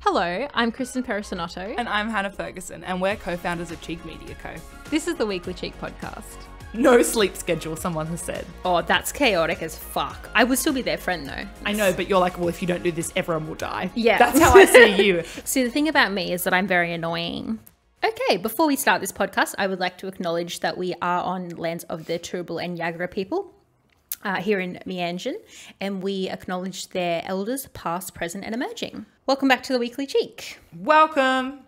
Hello, I'm Kristen Perisonotto. And I'm Hannah Ferguson, and we're co-founders of Cheek Media Co. This is the Weekly Cheek podcast. No sleep schedule, someone has said. Oh, that's chaotic as fuck. I would still be their friend though. I know, but you're like, well, if you don't do this, everyone will die. Yeah. That's how I see you. See, the thing about me is that I'm very annoying. Okay, before we start this podcast, I would like to acknowledge that we are on lands of the Turrbal and Yagara people here in Meanjin, and we acknowledge their elders, past, present, and emerging. Welcome back to the Weekly Cheek. Welcome.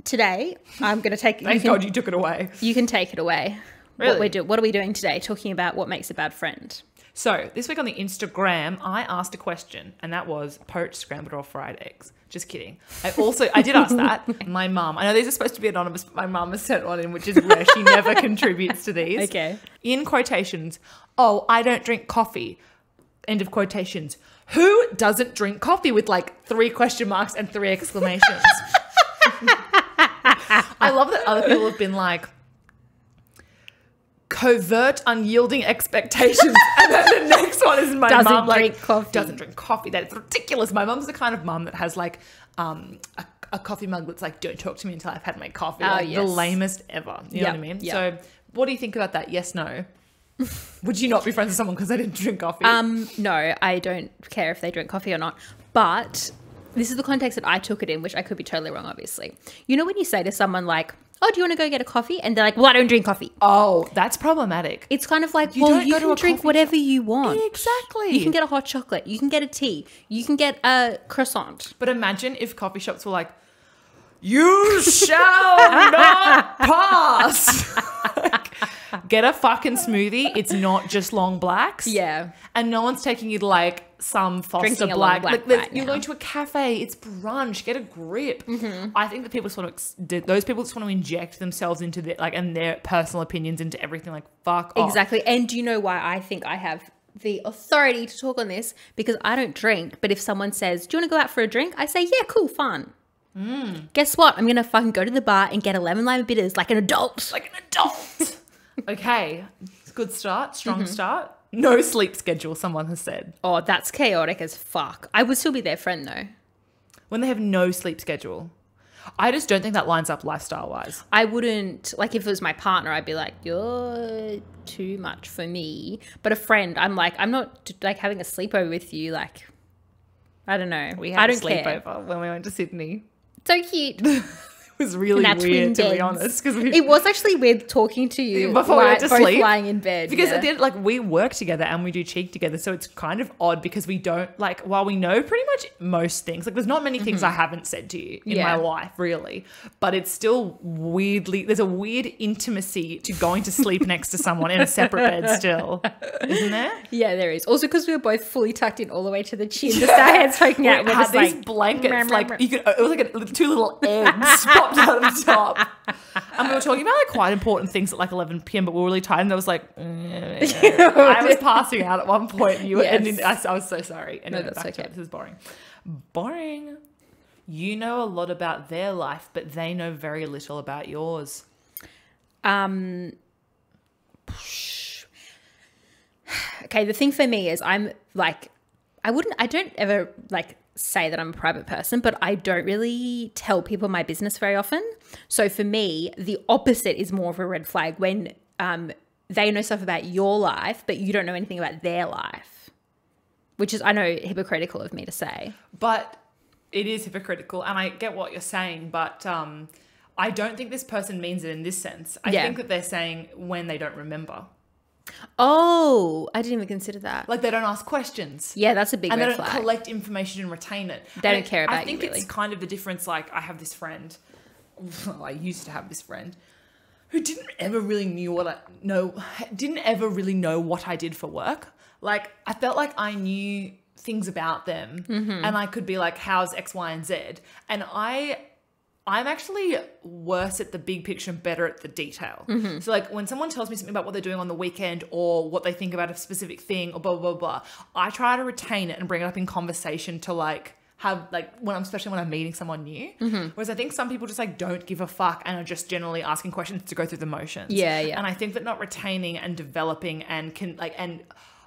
Today, I'm going to take... Thank God you took it away. You can take it away. Really? What are we doing today? Talking about what makes a bad friend. So, this week on the Instagram, I asked a question, and that was poached, scrambled, or fried eggs. Just kidding. I did ask that. My mum, I know these are supposed to be anonymous, but my mum has sent one in, which is rare. She never contributes to these. Okay. In quotations, oh, I don't drink coffee. End of quotations. Who doesn't drink coffee with like 3 question marks and 3 exclamations? I love that other people have been like, covert, unyielding expectations. And then the next one is my mum doesn't drink coffee. That is ridiculous. My mum's the kind of mum that has like a coffee mug that's like, don't talk to me until I've had my coffee. Like, yes. The lamest ever. You know what I mean? Yep. So what do you think about that? Yes, no? Would you not be friends with someone because they didn't drink coffee? No, I don't care if they drink coffee or not. But this is the context that I took it in, which I could be totally wrong, obviously. You know when you say to someone like, oh, do you want to go get a coffee? And they're like, well, I don't drink coffee. Oh, that's problematic. It's kind of like, you can drink whatever you want. Exactly. You can get a hot chocolate. You can get a tea. You can get a croissant. But imagine if coffee shops were like, you shall not pass. Get a fucking smoothie. It's not just long blacks. Yeah. And no one's taking you to like some Foster Drinking a Black. long black Like, right you're now. going to a cafe. It's brunch. Get a grip. Mm-hmm. I think that people just want to, those people just want to inject themselves into their, like, and their personal opinions into everything. Like, fuck off. Exactly. And do you know why I think I have the authority to talk on this? Because I don't drink. But if someone says, do you want to go out for a drink? I say, yeah, cool, fun. Guess what? I'm going to fucking go to the bar and get a lemon lime bitters like an adult. Like an adult. Okay. Good start. Strong start. No sleep schedule, someone has said. Oh, that's chaotic as fuck. I would still be their friend though. When they have no sleep schedule. I just don't think that lines up lifestyle-wise. I wouldn't, like if it was my partner, I'd be like, you're too much for me. But a friend, I'm like, I'm not like having a sleepover with you. Like, I don't know. We had a sleepover when we went to Sydney. So cute. It was really weird, to be honest. It was actually weird talking to you before we went to sleep, lying in bed. Because at the end, like, we work together and we do Cheek together, so it's kind of odd because we don't, like, while we know pretty much most things, like there's not many things I haven't said to you in my life, really, but it's still weirdly, there's a weird intimacy to going to sleep next to someone in a separate bed still, isn't there? Yeah, there is. Also because we were both fully tucked in all the way to the chin, just our heads poking out. We had these blankets, like, you could, it was like 2 little eggs popped out of the top. And we were talking about like quite important things at like 11 p.m, but we were really tired, and I was like, I was passing out at one point, and you were, and I was so sorry. And no, that's back okay. to it. This is boring. You know a lot about their life, but they know very little about yours. Okay, the thing for me is I'm like, I don't ever like say that I'm a private person, but I don't really tell people my business very often. So for me, the opposite is more of a red flag when they know stuff about your life, but you don't know anything about their life, which is, I know, hypocritical of me to say. But it is hypocritical, and I get what you're saying, but I don't think this person means it in this sense. I think that they're saying when they don't remember. Oh, I didn't even consider that. Like, they don't ask questions. Yeah, that's a big red flag. And they don't collect information and retain it. They don't care about you, I think really. It's kind of the difference. Like, I have this friend, I used to have this friend who didn't ever really know what I did for work. Like, I felt like I knew things about them, and I could be like, how's X, Y, and Z? And I'm actually worse at the big picture and better at the detail. So like when someone tells me something about what they're doing on the weekend or what they think about a specific thing or blah, blah, blah, I try to retain it and bring it up in conversation to like have like especially when I'm meeting someone new. Whereas I think some people just like don't give a fuck and are just generally asking questions to go through the motions. Yeah. And I think that not retaining and developing and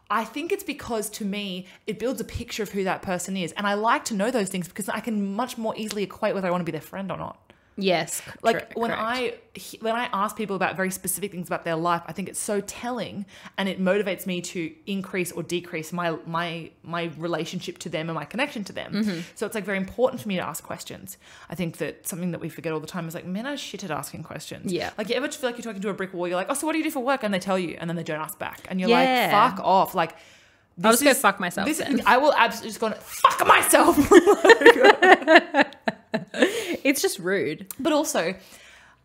I think it's because, to me, it builds a picture of who that person is. And I like to know those things because I can much more easily equate whether I want to be their friend or not. Yes. Like when correct. I ask people about very specific things about their life, I think it's so telling, and it motivates me to increase or decrease my relationship to them and my connection to them. So it's like very important for me to ask questions. I think that something that we forget all the time is like, men are shit at asking questions. Yeah. Like, you ever feel like you're talking to a brick wall? You're like, oh, so what do you do for work? And they tell you, and then they don't ask back, and you're like, fuck off. Like, I'll just go fuck myself then. I will absolutely just go fuck myself. It's just rude. But also,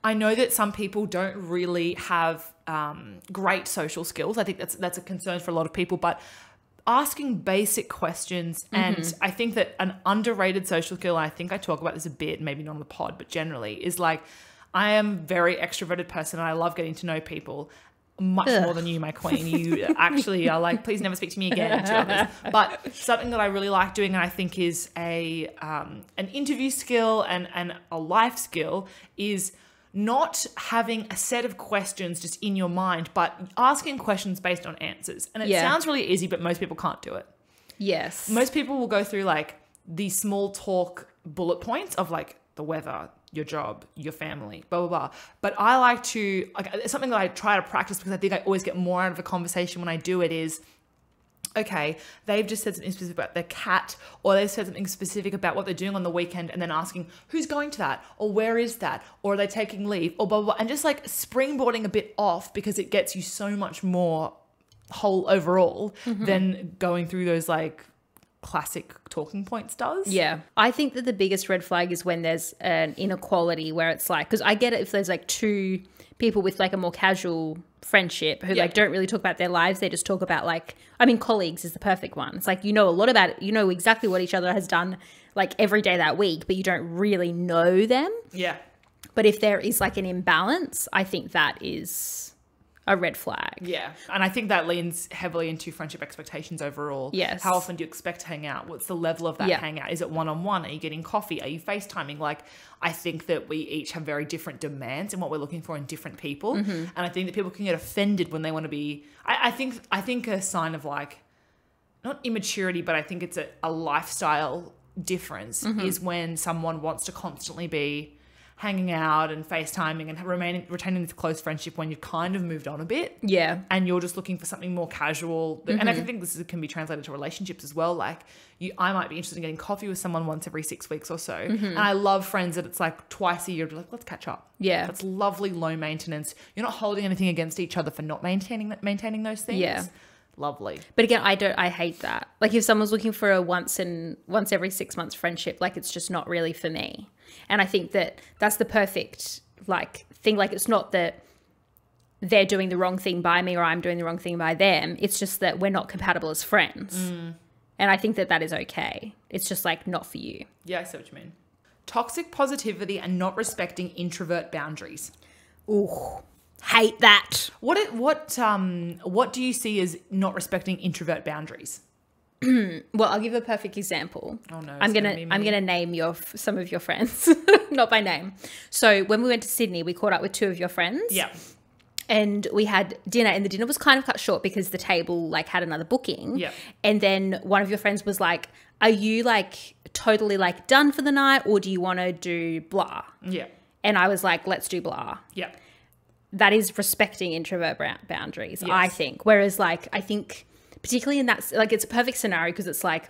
I know that some people don't really have great social skills. I think that's a concern for a lot of people. But asking basic questions, and I think that an underrated social skill, I think I talk about this a bit, maybe not on the pod, but generally, is like, I am a very extroverted person and I love getting to know people. Much more than you, my queen. You actually are like, please never speak to me again to others. But something that I really like doing, and I think is an interview skill and a life skill, is not having a set of questions just in your mind, but asking questions based on answers. And it sounds really easy, but most people can't do it. Yes. Most people will go through like the small talk bullet points of like the weather, your job, your family, blah, blah, blah. But I like to, like, it's something that I try to practice because I think I always get more out of a conversation when I do it is, okay, they've just said something specific about their cat, or they've said something specific about what they're doing on the weekend, and then asking who's going to that, or where is that, or are they taking leave, or blah, blah, blah. And just like springboarding a bit off, because it gets you so much more whole overall than going through those like classic talking points does. Yeah. I think that the biggest red flag is when there's an inequality where it's like, because I get it if there's like two people with like a more casual friendship who like don't really talk about their lives. They just talk about like, I mean, colleagues is the perfect one. It's like, you know a lot about it. You know exactly what each other has done like every day that week, but you don't really know them. Yeah. But if there is like an imbalance, I think that is a red flag. Yeah. And I think that leans heavily into friendship expectations overall. Yes. How often do you expect to hang out? What's the level of that hangout? Is it one-on-one? Are you getting coffee? Are you FaceTiming? Like, I think that we each have very different demands in what we're looking for in different people. And I think that people can get offended when they want to be, I think a sign of like, not immaturity, but I think it's a lifestyle difference is when someone wants to constantly be hanging out and FaceTiming and retaining this close friendship when you've kind of moved on a bit. Yeah. And you're just looking for something more casual. And I think this can be translated to relationships as well. Like I might be interested in getting coffee with someone once every 6 weeks or so. And I love friends that it's like twice a year, like, let's catch up. Yeah. That's lovely, low maintenance. You're not holding anything against each other for not maintaining those things. Yeah. Lovely. But again, I hate that. Like if someone's looking for a once every 6 months friendship, like it's just not really for me. And I think that that's the perfect like thing. Like it's not that they're doing the wrong thing by me or I'm doing the wrong thing by them. It's just that we're not compatible as friends. And I think that that is okay. It's just like not for you. Yeah, I see what you mean. Toxic positivity and not respecting introvert boundaries. Ooh, hate that. What do you see as not respecting introvert boundaries? Well, I'll give a perfect example. Oh no, I'm gonna name some of your friends, not by name. So when we went to Sydney, we caught up with two of your friends. Yeah. And we had dinner, and the dinner was kind of cut short because the table like had another booking. Yeah. And then one of your friends was like, "Are you like totally like done for the night, or do you want to do blah?" Yeah. And I was like, "Let's do blah." Yeah. That is respecting introvert boundaries, Yes. I think. Whereas like I think particularly in that, like it's a perfect scenario because it's like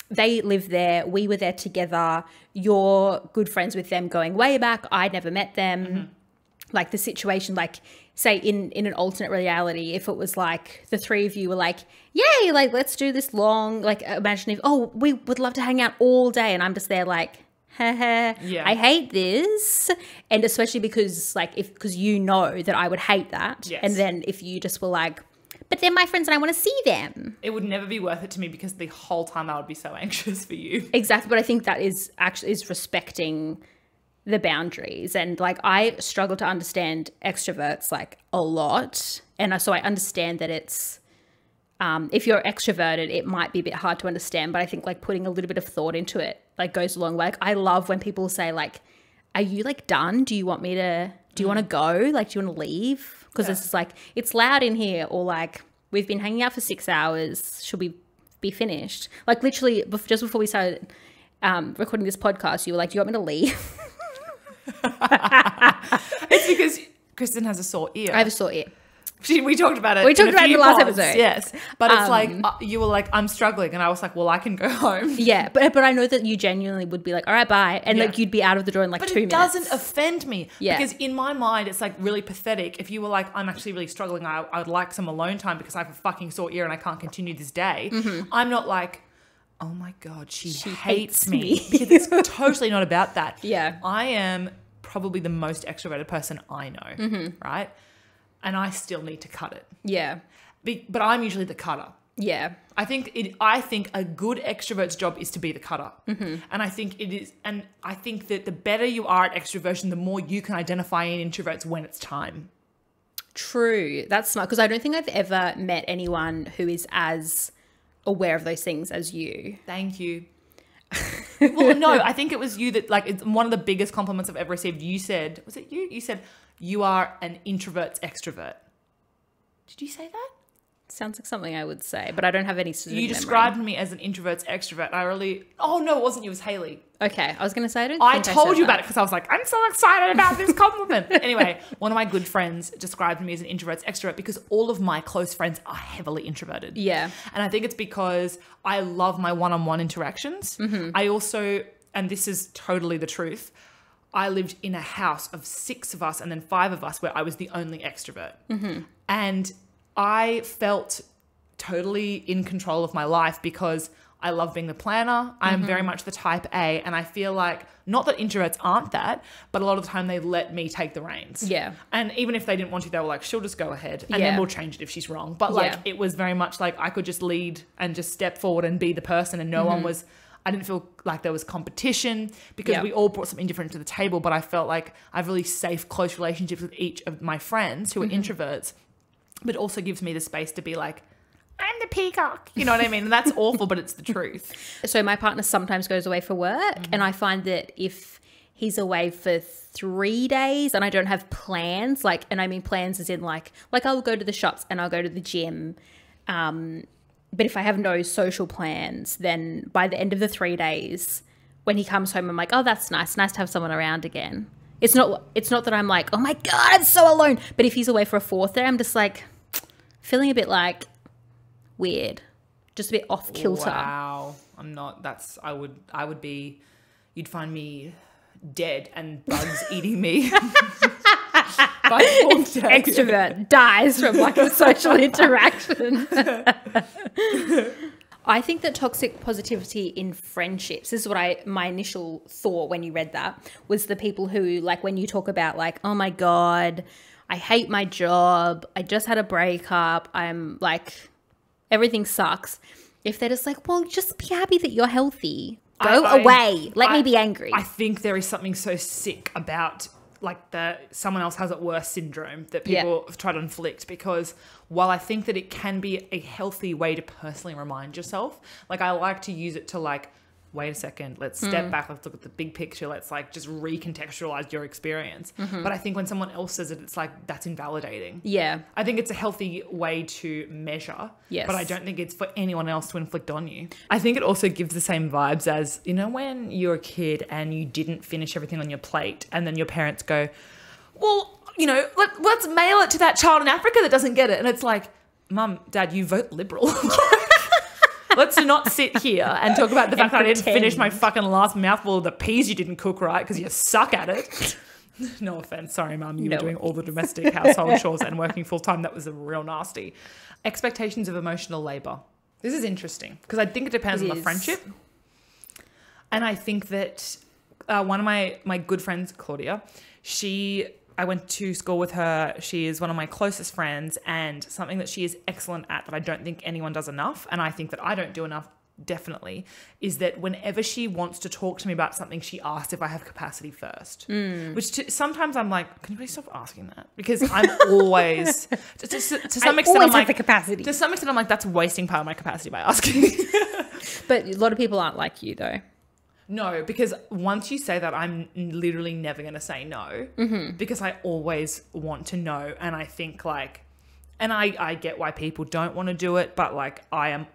they live there, we were there together, you're good friends with them going way back, I'd never met them. Like the situation, like say in an alternate reality, if it was like the three of you were like, yay, like let's do this long, like imagine if, oh, we would love to hang out all day, and I'm just there like, yeah. I hate this. And especially because like because you know that I would hate that. Yes. And then if you just were like, but they're my friends and I want to see them. It would never be worth it to me because the whole time I would be so anxious for you. Exactly. But I think that is respecting the boundaries. And like I struggle to understand extroverts like a lot. And so I understand that it's, if you're extroverted, it might be a bit hard to understand, but I think like putting a little bit of thought into it like goes a long way. Like, I love when people say like, are you like done? Do you want to go? Like, do you want to leave? Because it's just like, it's loud in here, or like, we've been hanging out for 6 hours. Should we be finished? Like literally just before we started recording this podcast, you were like, do you want me to leave? It's because Kristen has a sore ear. I have a sore ear. We talked about it. We talked about it in the last pods, episode. Yes. But it's like, you were like, I'm struggling. And I was like, well, I can go home. Yeah. But I know that you genuinely would be like, all right, bye. And like you'd be out of the door in like 2 minutes. But it doesn't offend me. Yeah. Because in my mind, it's like really pathetic. If you were like, I'm actually really struggling. I would like some alone time because I have a fucking sore ear and I can't continue this day. Mm-hmm. I'm not like, oh my God, she hates me. Because it's totally not about that. Yeah. I am probably the most extroverted person I know. Right? And I still need to cut it. Yeah. But I'm usually the cutter. Yeah. I think a good extrovert's job is to be the cutter. And I think it is, and I think that the better you are at extroversion, the more you can identify in introverts when it's time. True. That's smart. Because I don't think I've ever met anyone who is as aware of those things as you. Thank you. Well, no, I think it was you that, like, it's one of the biggest compliments I've ever received. You said, was it you? You said, you are an introvert's extrovert. Did you say that? Sounds like something I would say, but I don't have any specific You described me as an introvert's extrovert. Oh no, it wasn't you, it was Haley. Okay, I was going to say I told you about it because I was like, I'm so excited about this compliment. Anyway, one of my good friends described me as an introvert's extrovert because all of my close friends are heavily introverted. Yeah. And I think it's because I love my one-on-one interactions. I also, and this is totally the truth, I lived in a house of 6 of us and then 5 of us where I was the only extrovert. And I felt totally in control of my life because I love being the planner. I'm very much the type A. And I feel like, not that introverts aren't that, but a lot of the time they let me take the reins. Yeah. And even if they didn't want to, they were like, she'll just go ahead. And then we'll change it if she's wrong. But like, it was very much like I could just lead and just step forward and be the person. And no one was, I didn't feel like there was competition because we all brought something different to the table. But I felt like I have really safe, close relationships with each of my friends who are introverts. But it also gives me the space to be like, I'm the peacock. You know what I mean? And that's awful, but it's the truth. So my partner sometimes goes away for work, and I find that if he's away for 3 days and I don't have plans, like, and I mean plans as in like I'll go to the shops and I'll go to the gym. But if I have no social plans, then by the end of the 3 days, when he comes home, I'm like, oh, that's nice. Nice to have someone around again. It's not that I'm like, oh my God, I'm so alone. But if he's away for a 4th day, I'm just like feeling a bit like weird, just a bit off kilter. Wow. I'm not, I would be, you'd find me dead and bugs eating me. Extrovert dies from like a social interaction. I think that toxic positivity in friendships, this is what my initial thought when you read that, was the people who, like, when you talk about like, oh my God, I hate my job, I just had a breakup, I'm like, everything sucks. If they're just like, well, just be happy that you're healthy. Go away. Let me be angry. I think there is something so sick about like the someone else has it worse syndrome that people try to inflict, because while I think that it can be a healthy way to personally remind yourself, like I like to use it to like, wait a second, let's step back, let's look at the big picture, let's like just recontextualize your experience. But I think when someone else says it, it's like, that's invalidating. Yeah. I think it's a healthy way to measure, but I don't think it's for anyone else to inflict on you. I think it also gives the same vibes as, you know, when you're a kid and you didn't finish everything on your plate and then your parents go, well, you know, let's mail it to that child in Africa that doesn't get it. And it's like, Mum, Dad, you vote Liberal. Let's not sit here and talk about the fact that I didn't finish my fucking last mouthful of the peas you didn't cook right because you suck at it. No offense. Sorry, Mum. You were doing all the domestic household chores and working full time. That was a real nasty. Expectations of emotional labor. This is interesting because I think it depends on the friendship. And I think that one of my good friends, Claudia, I went to school with her. She is one of my closest friends, and something that she is excellent at that I don't think anyone does enough, and I think that I don't do enough, definitely, is that whenever she wants to talk to me about something, she asks if I have capacity first. Which sometimes I'm like, can you please stop asking that? Because I'm always, to some extent, I'm like, the capacity. To some extent, I'm like, that's wasting part of my capacity by asking. But a lot of people aren't like you, though. No, because once you say that, I'm literally never going to say no, because I always want to know. And I think like, And I get why people don't want to do it, but like I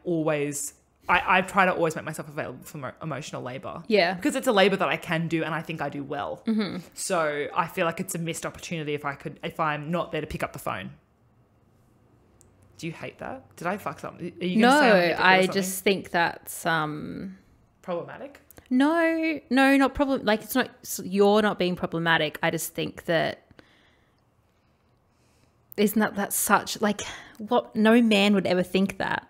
try to always make myself available for emotional labor. Yeah. Because it's a labor that I can do and I think I do well. Mm-hmm. So I feel like it's a missed opportunity if I'm not there to pick up the phone. Do you hate that? Did I fuck something? Are you No, gonna say I just think that's problematic. No, not problem. Like it's not, you're not being problematic. I just think that isn't that such like what no man would ever think that.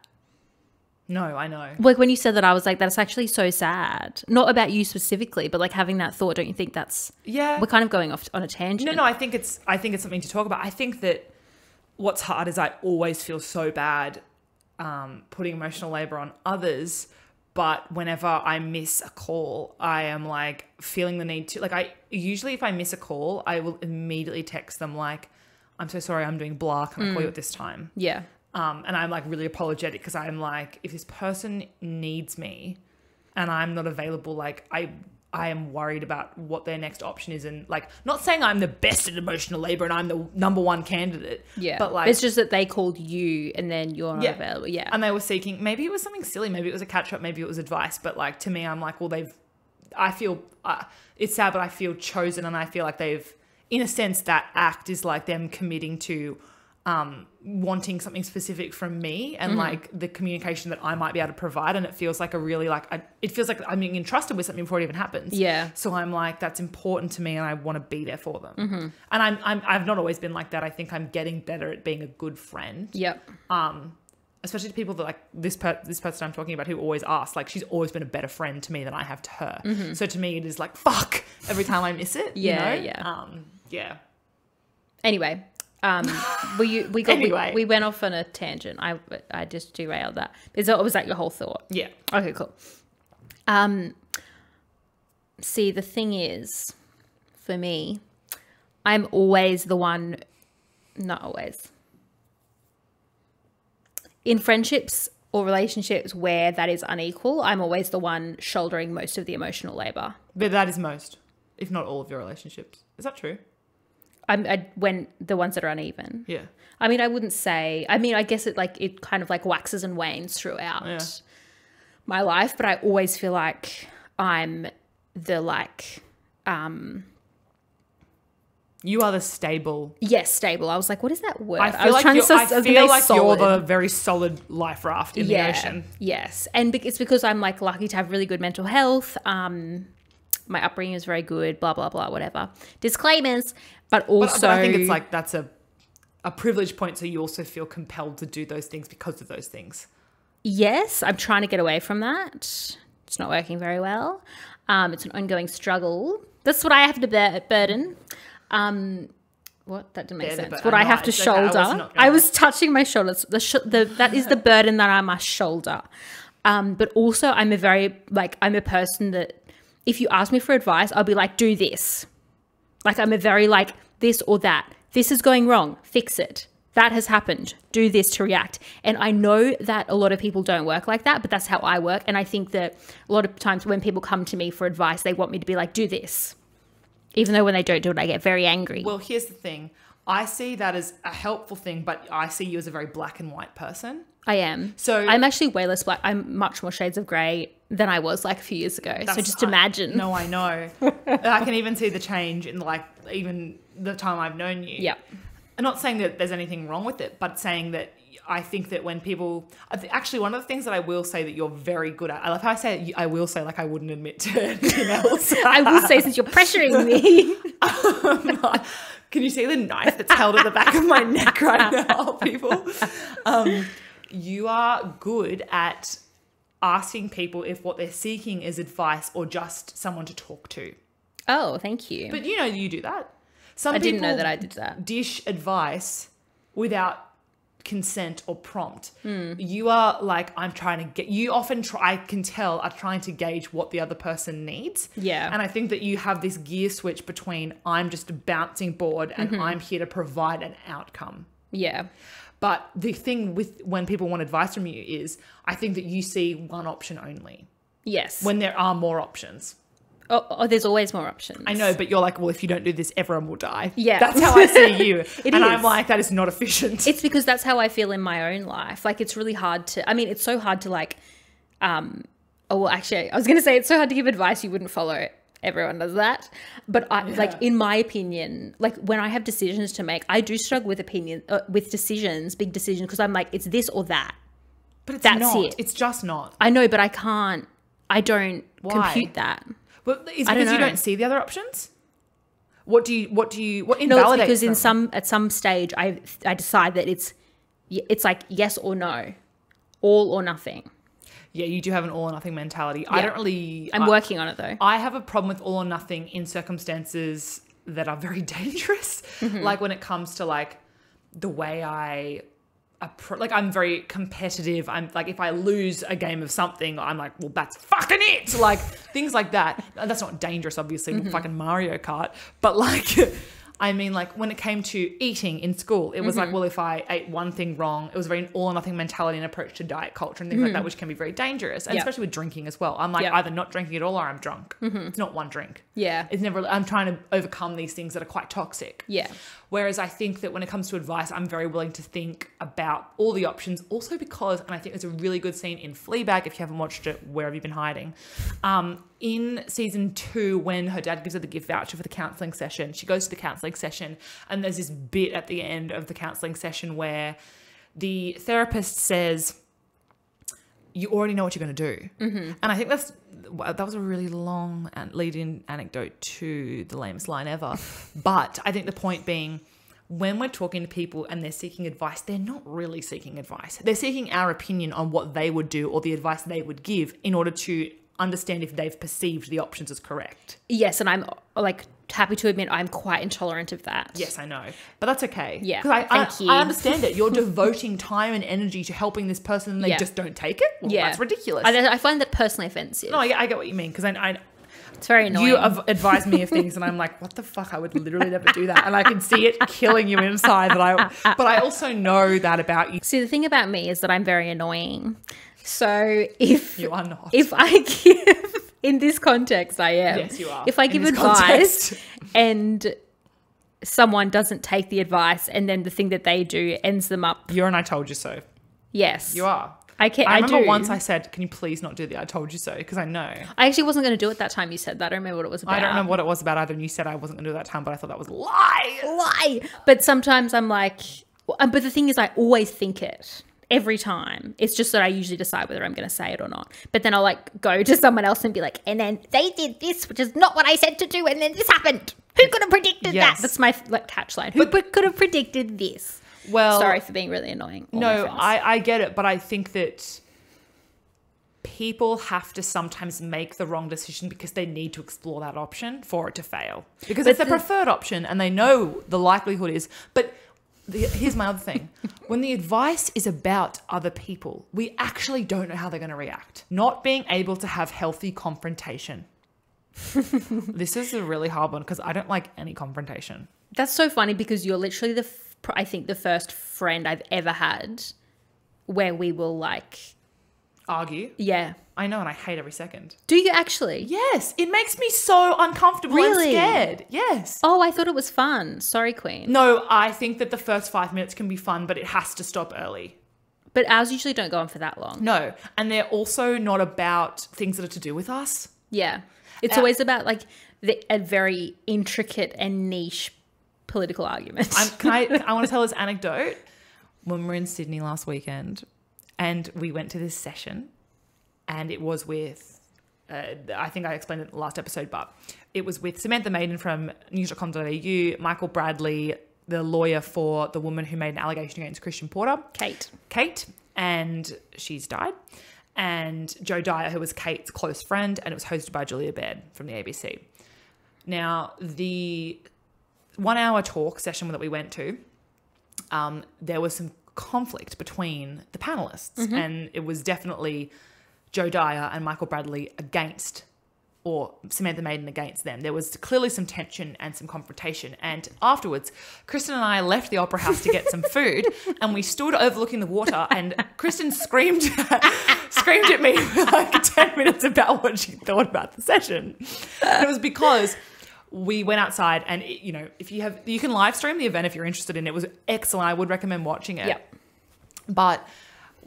No, I know. Like when you said that, I was like, that's actually so sad. Not about you specifically, but like having that thought, don't you think that's, yeah, we're kind of going off on a tangent. No, I think it's something to talk about. I think that what's hard is I always feel so bad putting emotional labor on others, but whenever I miss a call, I am like feeling the need to, like usually if I miss a call, I will immediately text them like, I'm so sorry, I'm doing blah, can I call you at this time? Yeah. And I'm like really apologetic because I'm like, if this person needs me and I'm not available, like I am worried about what their next option is. And like, not saying I'm the best at emotional labor and I'm the number one candidate. Yeah. But like, it's just that they called you and then you're not available. Yeah. And they were seeking, maybe it was something silly. Maybe it was a catch up. Maybe it was advice. But like, to me, I'm like, well, I feel, it's sad, but I feel chosen. And I feel like they've, in a sense, that act is like them committing to wanting something specific from me and like the communication that I might be able to provide. And it feels like a really it feels like I'm being entrusted with something before it even happens. Yeah. So I'm like, that's important to me and I want to be there for them. And I've not always been like that. I think I'm getting better at being a good friend. Yep. Especially to people that like this person I'm talking about who always asks, like she's always been a better friend to me than I have to her. So to me, it is like, fuck every time I miss it. Yeah. You know? Yeah. Anyway. We went off on a tangent. I just derailed that. Was that your whole thought? Yeah. Okay, cool. See, the thing is, for me, I'm always the one, not always. In friendships or relationships where that is unequal, I'm always the one shouldering most of the emotional labor. But that is most, if not all of your relationships. Is that true? When the ones that are uneven. Yeah. I mean, I wouldn't say, I guess it kind of like waxes and wanes throughout my life, but I always feel like I'm the you are the stable. Yes, stable. I was like, what is that word? I feel like you're the very solid life raft in the ocean. Yes. And it's because I'm like lucky to have really good mental health. My upbringing is very good, blah, blah, blah, whatever. Disclaimers, but also... But I think it's like that's a privilege point, so you also feel compelled to do those things because of those things. Yes, I'm trying to get away from that. It's not working very well. It's an ongoing struggle. That's what I have to burden. What? That didn't make sense. What I have to shoulder. I was touching my shoulders. That is the burden that I must shoulder. But also I'm a person that... If you ask me for advice, I'll be like, do this. Like I'm a very like this or that. This is going wrong. Fix it. That has happened. Do this to react. And I know that a lot of people don't work like that, but that's how I work. And I think that a lot of times when people come to me for advice, they want me to be like, do this. Even though when they don't do it, I get very angry. Well, here's the thing. I see that as a helpful thing, but I see you as a very black and white person. I am. So I'm actually way less black. I'm much more shades of grey than I was like a few years ago. So just imagine. No, I know. I can even see the change in like even the time I've known you. Yeah. I'm not saying that there's anything wrong with it, but saying that I think that when people... Actually, one of the things that I will say that you're very good at... I love how I say I will say like I wouldn't admit to anything else. I will say since you're pressuring me. Can you see the knife that's held at the back of my neck right now, people? You are good at asking people if what they're seeking is advice or just someone to talk to. Oh, thank you. But you know you do that. I didn't know that I did that. Dish advice without consent or prompt. You are like, I'm trying to get... You often I can tell, are trying to gauge what the other person needs. Yeah. And I think that you have this gear switch between I'm just a bouncing board and I'm here to provide an outcome. Yeah. But the thing with when people want advice from you is I think that you see one option only. Yes. When there are more options. Oh, there's always more options. I know, but you're like, well, if you don't do this, everyone will die. Yeah. That's how I see you. I'm is. like, that is not efficient. It's because that's how I feel in my own life. Like, it's really hard to, I mean, it's so hard to like, actually, I was going to say it's so hard to give advice you wouldn't follow. Everyone does that. But like, in my opinion, like when I have decisions to make, I do struggle with with decisions, big decisions, because I'm like, it's this or that. But that's not. it. It's just not. I know, but I don't compute that. Well, it's because you don't see the other options? What invalidates No, it's because them? at some stage I decide that it's like yes or no, all or nothing. Yeah, you do have an all or nothing mentality. Yeah. I don't really... I'm working on it though. I have a problem with all or nothing in circumstances that are very dangerous. Like when it comes to like the way I'm very competitive. I'm like, if I lose a game of something, I'm like, well, that's fucking it. Like things like that. That's not dangerous, obviously, fucking Mario Kart. But like, I mean, like when it came to eating in school, it was like, well, if I ate one thing wrong, it was a very all or nothing mentality and approach to diet culture and things like that, which can be very dangerous. And especially with drinking as well. I'm like either not drinking at all or I'm drunk. It's not one drink. Yeah. It's never, I'm trying to overcome these things that are quite toxic. Yeah. Whereas I think that when it comes to advice, I'm very willing to think about all the options. Also because, and I think there's a really good scene in Fleabag, if you haven't watched it, where have you been hiding? In season 2, when her dad gives her the gift voucher for the counselling session, she goes to the counselling session and there's this bit at the end of the counselling session where the therapist says, you already know what you're going to do. And I think that was a really long and lead-in anecdote to the lamest line ever. But I think the point being, when we're talking to people and they're seeking advice, they're not really seeking advice. They're seeking our opinion on what they would do or the advice they would give in order to understand if they've perceived the options as correct. Yes, and I'm like happy to admit I'm quite intolerant of that. Yes, I know. But that's okay. Yeah, Because I understand it. You're devoting time and energy to helping this person and they just don't take it. Well, that's ridiculous. I find that personally offensive. No, I get what you mean because it's very annoying. You have advised me of things and I'm like, what the fuck? I would literally never do that. And I can see it killing you inside. But I also know that about you. See, the thing about me is that I'm very annoying. So if you are not, if I give in this context, I am. Yes, you are. If I give advice and someone doesn't take the advice and then the thing that they do ends them up. You're an I told you so. Yes. You are. I remember once I said, can you please not do the I told you so? Because I know. I actually wasn't going to do it that time you said that. I don't remember what it was about. I don't remember what it was about either. And you said I wasn't going to do it that time, but I thought that was a lie. But sometimes I'm like, but the thing is I always think it. Every time. It's just that I usually decide whether I'm going to say it or not. But then I'll like go to someone else and be like, and then they did this, which is not what I said to do. And then this happened. Who could have predicted that? That's my like catchline. Who could have predicted this? Well, sorry for being really annoying. No, I get it. But I think that people have to sometimes make the wrong decision because they need to explore that option for it to fail. Because it's the preferred option and they know the likelihood is, but here's my other thing. When the advice is about other people, we actually don't know how they're going to react. Not being able to have healthy confrontation. This is a really hard one because I don't like any confrontation. That's so funny because you're literally I think the first friend I've ever had where we will like argue. Yeah. I know, and I hate every second. Do you actually? Yes. It makes me so uncomfortable and scared. Yes. Oh, I thought it was fun. Sorry, Queen. No, I think that the first 5 minutes can be fun, but it has to stop early. But ours usually don't go on for that long. No. And they're also not about things that are to do with us. Yeah. It's always about like a very intricate and niche political argument. I want to tell this anecdote. When we were in Sydney last weekend and we went to this session and it was with, I think I explained it in the last episode, but it was with Samantha Maiden from news.com.au, Michael Bradley, the lawyer for the woman who made an allegation against Christian Porter. Kate. And she's died. And Joe Dyer, who was Kate's close friend, and it was hosted by Julia Baird from the ABC. Now, the 1 hour talk session that we went to, there was some conflict between the panelists. And it was definitely Joe Dyer and Michael Bradley against or Samantha Maiden against them. There was clearly some tension and some confrontation. And afterwards, Kristen and I left the Opera House to get some food, and we stood overlooking the water, and Kristen screamed at me for like 10 minutes about what she thought about the session. And it was because we went outside, and if you can live stream the event if you're interested in it. It was excellent. I would recommend watching it. Yep. But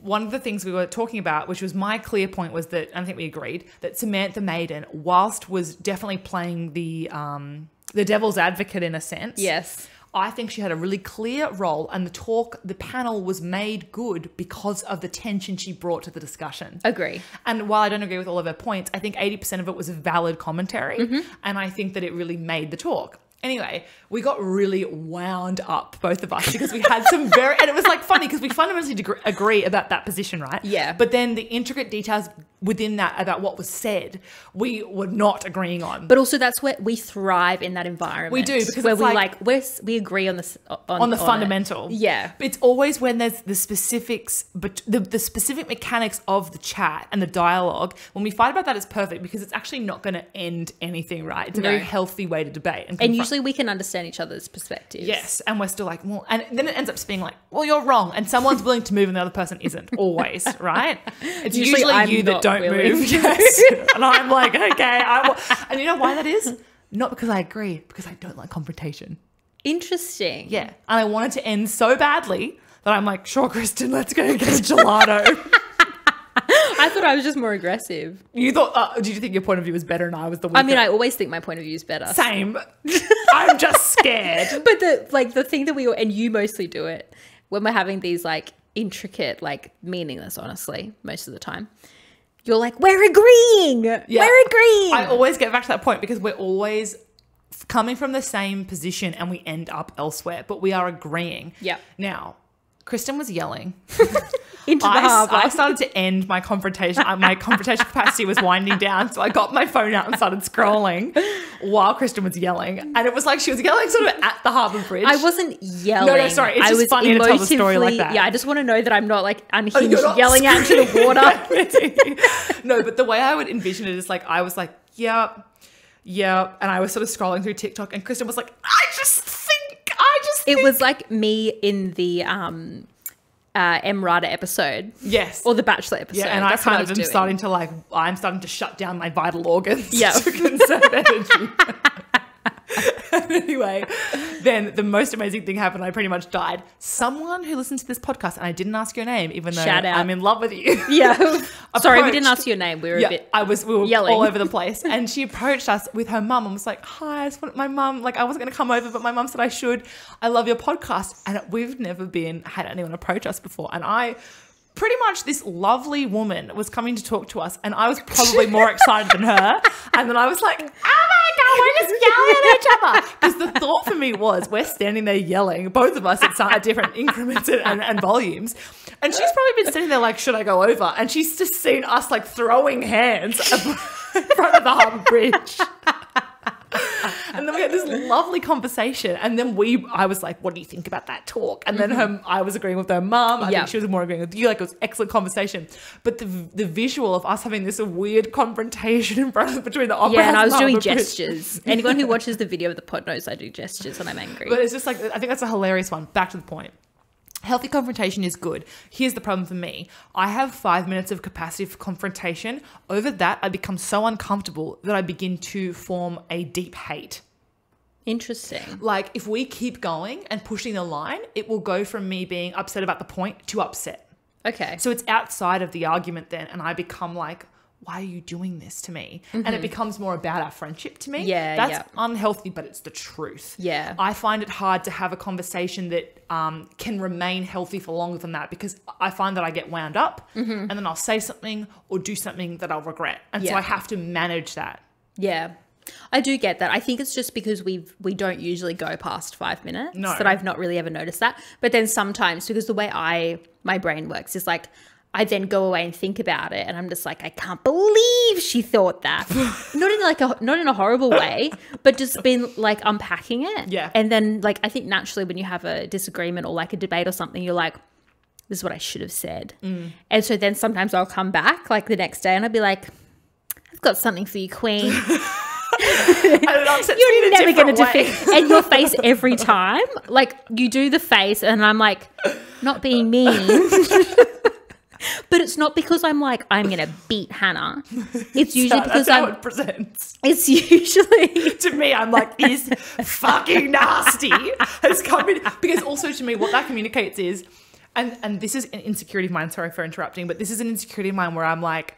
one of the things we were talking about, which was my clear point, was that, and I think we agreed, that Samantha Maiden, whilst was definitely playing the devil's advocate in a sense. Yes. I think she had a really clear role, and the panel was made good because of the tension she brought to the discussion. Agree. And while I don't agree with all of her points, I think 80% of it was valid commentary, and I think that it really made the talk. Anyway, we got really wound up, both of us, because we had some and it was like funny because we fundamentally agree about that position, right? Yeah. But then the intricate details within that about what was said, we were not agreeing on. But also that's where we thrive in that environment. We do, because it's we agree on the on the fundamental. Yeah. It's always when there's the specifics, but the specific mechanics of the chat and the dialogue, when we fight about that, it's perfect because it's actually not going to end anything, right? It's a very healthy way to debate. And usually we can understand each other's perspectives. Yes. And we're still like, well, and then it ends up being like, well, you're wrong. And someone's willing to move and the other person isn't always, right? It's usually you that don't move. Yes. And I'm like, okay. And you know why that is? Not because I agree, because I don't like confrontation. Interesting. Yeah. And I want it to end so badly that I'm like, sure, Kristen, let's go get a gelato. I thought I was just more aggressive. You thought, did you think your point of view was better and I was the weaker? I mean, I always think my point of view is better. Same. I'm just scared. But the thing that and you mostly do it when we're having these like intricate, like meaningless, honestly, most of the time. You're like, we're agreeing. Yeah. We're agreeing. I always get back to that point because we're always coming from the same position and we end up elsewhere, but we are agreeing. Yeah. Now, Kristen was yelling. Into the harbour. I started to end my confrontation. My confrontation capacity was winding down. So I got my phone out and started scrolling while Kristen was yelling. And it was like she was yelling sort of at the harbour bridge. I wasn't yelling. No, sorry. It's just funny to tell the story like that. Yeah, I just want to know that I'm not like unhinged yelling out into the water. No, but the way I would envision it is like I was like, yep. And I was sort of scrolling through TikTok and Kristen was like, I just think. It was like me in the Emrata episode. Yes. Or the Bachelor episode. Yeah, and that's I kind of am starting to shut down my vital organs to conserve energy. Anyway, then the most amazing thing happened. I pretty much died. Someone who listens to this podcast, and I didn't ask your name, even though I'm in love with you. Yeah. Sorry, we didn't ask your name. We were a bit we were yelling all over the place. And she approached us with her mum and was like, hi, my mum, like I wasn't going to come over, but my mum said I should. I love your podcast. And we've never had anyone approach us before. And pretty much this lovely woman was coming to talk to us and I was probably more excited than her. And then I was like, oh my God, we're just yelling at each other. Because the thought for me was we're standing there yelling, both of us at different increments and volumes. And she's probably been sitting there like, should I go over? And she's just seen us like throwing hands in front of the harbour bridge. And then we had this lovely conversation. And then I was like, what do you think about that talk? And then I was agreeing with her mum. I think she was more agreeing with you. Like it was excellent conversation. But the visual of us having this weird confrontation between the opera and I was doing bridge. gestures. Anyone who watches the video of the pod knows I do gestures when I'm angry. But it's just like, I think that's a hilarious one. Back to the point. Healthy confrontation is good. Here's the problem for me. I have 5 minutes of capacity for confrontation. Over that, I become so uncomfortable that I begin to form a deep hate. Interesting. Like if we keep going and pushing the line, it will go from me being upset about the point to upset. Okay. So it's outside of the argument then, and I become like, why are you doing this to me? And it becomes more about our friendship to me. Yeah, That's unhealthy, but it's the truth. Yeah. I find it hard to have a conversation that can remain healthy for longer than that because I find that I get wound up and then I'll say something or do something that I'll regret. And so I have to manage that. Yeah. I do get that. I think it's just because we don't usually go past 5 minutes that I've not really ever noticed that. But then sometimes because the way my brain works is like I then go away and think about it and I'm just like, I can't believe she thought that. not in a horrible way, but just been like unpacking it. Yeah. And then like I think naturally when you have a disagreement or like a debate or something, you're like, this is what I should have said. And so then sometimes I'll come back like the next day and I'll be like, I I've got something for you, queen. And it upsets me You're in a never going to different way. defend. And your face every time. Like, you do the face and I'm like, not being mean. But it's not because I'm like, I'm going to beat Hannah. It's usually because That's how it presents. It's usually... To me, I'm like, this fucking nasty has come in. Because also to me, what that communicates is, and this is an insecurity of mine, sorry for interrupting, but this is an insecurity of mine where I'm like,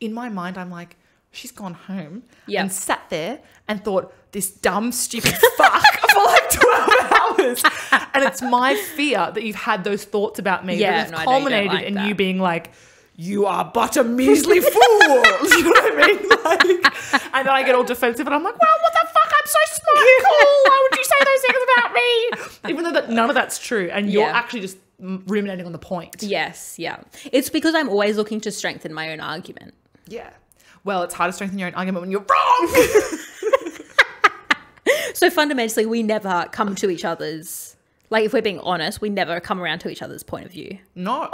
in my mind, I'm like, she's gone home and sat there and thought, this dumb, stupid fuck for like 12 hours. And it's my fear that you've had those thoughts about me that have culminated in you being like, you are but a measly fool. You know what I mean? Like, and then I get all defensive and I'm like, well, what the fuck? I'm so smart and cool. Why would you say those things about me? Even though none of that's true. And you're actually just ruminating on the point. Yes, yeah. It's because I'm always looking to strengthen my own argument. Yeah. Well, it's hard to strengthen your own argument when you're wrong. So fundamentally, we never come to each other's, like if we're being honest, we never come around to each other's point of view. No.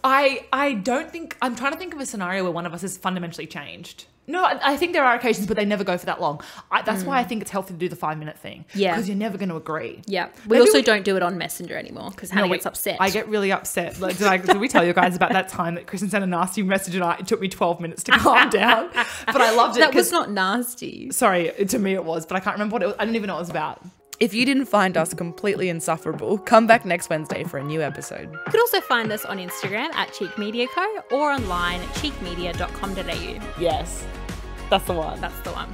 I don't think, I'm trying to think of a scenario where one of us has fundamentally changed. No, I think there are occasions, but they never go for that long. That's why I think it's healthy to do the 5-minute thing. Yeah. Because you're never going to agree. Yeah. We also don't do it on Messenger anymore because Hannah gets upset. I get really upset. Like, did we tell you guys about that time that Kristen sent a nasty message and it took me 12 minutes to calm down? But I loved it. That was not nasty. Sorry, to me it was, but I can't remember what it was. I didn't even know what it was about. If you didn't find us completely insufferable, come back next Wednesday for a new episode. You could also find us on Instagram at Cheek Media Co or online at cheekmedia.com.au. Yes. That's the one. That's the one.